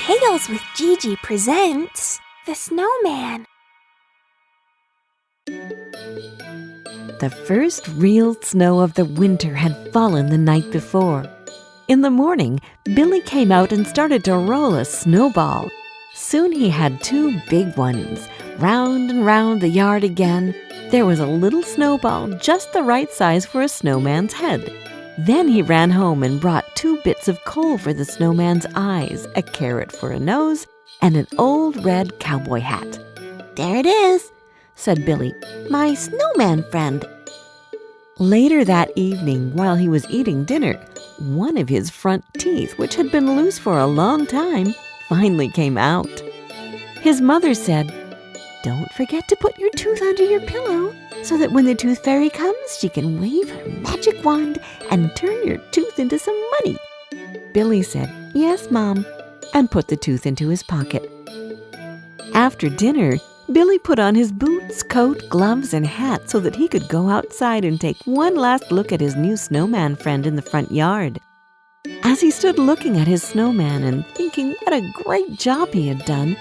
Tales with Gigi presents The Snowman. The first real snow of the winter had fallen the night before. In the morning, Billy came out and started to roll a snowball. Soon he had two big ones. Round and round the yard again. There was a little snowball just the right size for a snowman's head. Then he ran home and brought 2 bits of coal for the snowman's eyes, a carrot for a nose, and an old red cowboy hat. "There it is," said Billy, "my snowman friend." Later that evening, while he was eating dinner, one of his front teeth, which had been loose for a long time, finally came out. His mother said, "Don't forget to put your tooth under your pillow, so that when the tooth fairy comes, she can wave her magic wand and turn your tooth into some money." Billy said, "Yes, Mom," and put the tooth into his pocket. After dinner, Billy put on his boots, coat, gloves, and hat so that he could go outside and take one last look at his new snowman friend in the front yard. As he stood looking at his snowman and thinking what a great job he had done,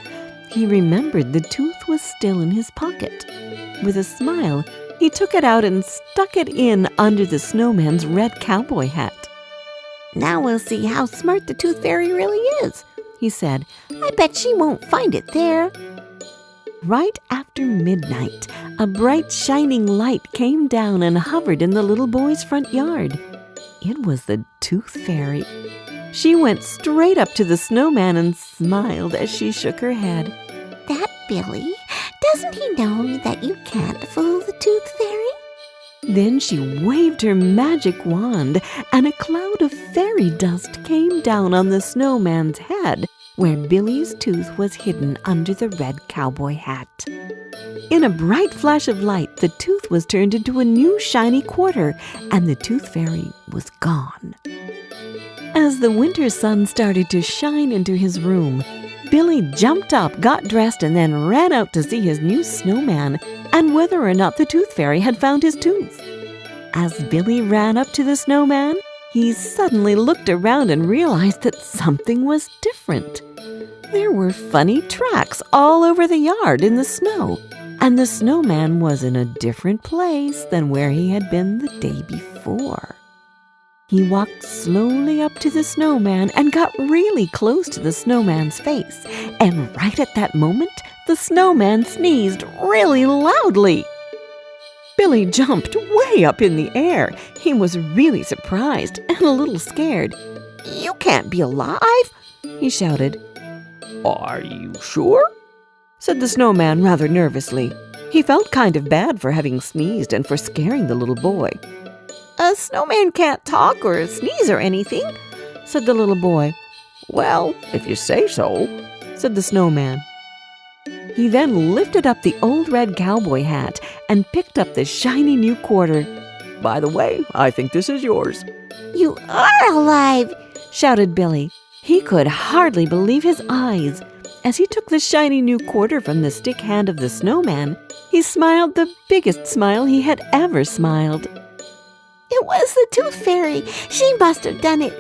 he remembered the tooth was still in his pocket. With a smile, he took it out and stuck it in under the snowman's red cowboy hat. "Now we'll see how smart the tooth fairy really is," he said. "I bet she won't find it there." Right after midnight, a bright shining light came down and hovered in the little boy's front yard. It was the tooth fairy. She went straight up to the snowman and smiled as she shook her head. "That Billy, doesn't he know that you can't fool the tooth fairy?" Then she waved her magic wand, and a cloud of fairy dust came down on the snowman's head, where Billy's tooth was hidden under the red cowboy hat. In a bright flash of light, the tooth was turned into a new shiny quarter, and the tooth fairy was gone. As the winter sun started to shine into his room, Billy jumped up, got dressed, and then ran out to see his new snowman and whether or not the tooth fairy had found his tooth. As Billy ran up to the snowman, he suddenly looked around and realized that something was different. There were funny tracks all over the yard in the snow, and the snowman was in a different place than where he had been the day before. He walked slowly up to the snowman and got really close to the snowman's face, and right at that moment, the snowman sneezed really loudly. Billy jumped way up in the air. He was really surprised and a little scared. "You can't be alive!" he shouted. "Are you sure?" said the snowman rather nervously. He felt kind of bad for having sneezed and for scaring the little boy. "A snowman can't talk or sneeze or anything," said the little boy. "Well, if you say so," said the snowman. He then lifted up the old red cowboy hat and picked up the shiny new quarter. "By the way, I think this is yours." "You are alive!" shouted Billy. He could hardly believe his eyes. As he took the shiny new quarter from the stick hand of the snowman, he smiled the biggest smile he had ever smiled. "It was the tooth fairy. She must have done it."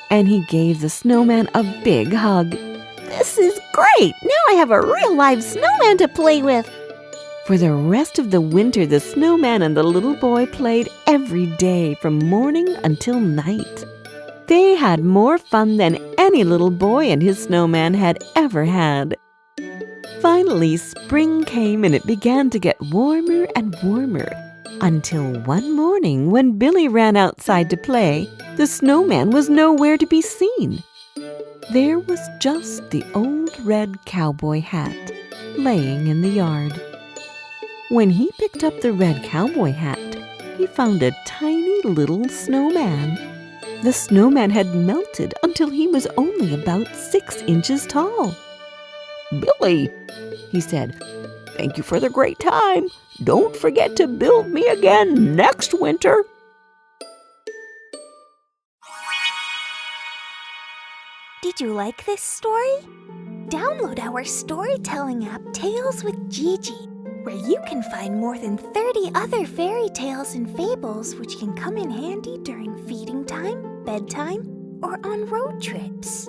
And he gave the snowman a big hug. "This is great! Now I have a real live snowman to play with." For the rest of the winter, the snowman and the little boy played every day from morning until night. They had more fun than any little boy and his snowman had ever had. Finally, spring came and it began to get warmer and warmer, until one morning when Billy ran outside to play, the snowman was nowhere to be seen. There was just the old red cowboy hat laying in the yard. When he picked up the red cowboy hat, he found a tiny little snowman. The snowman had melted until he was only about 6 inches tall. "Billy," he said, "thank you for the great time. Don't forget to build me again next winter." Did you like this story? Download our storytelling app, Tales with Gigi, where you can find more than 30 other fairy tales and fables which can come in handy during feeding time, bedtime, or on road trips.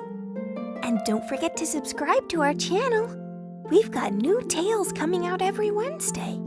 And don't forget to subscribe to our channel. We've got new tales coming out every Wednesday.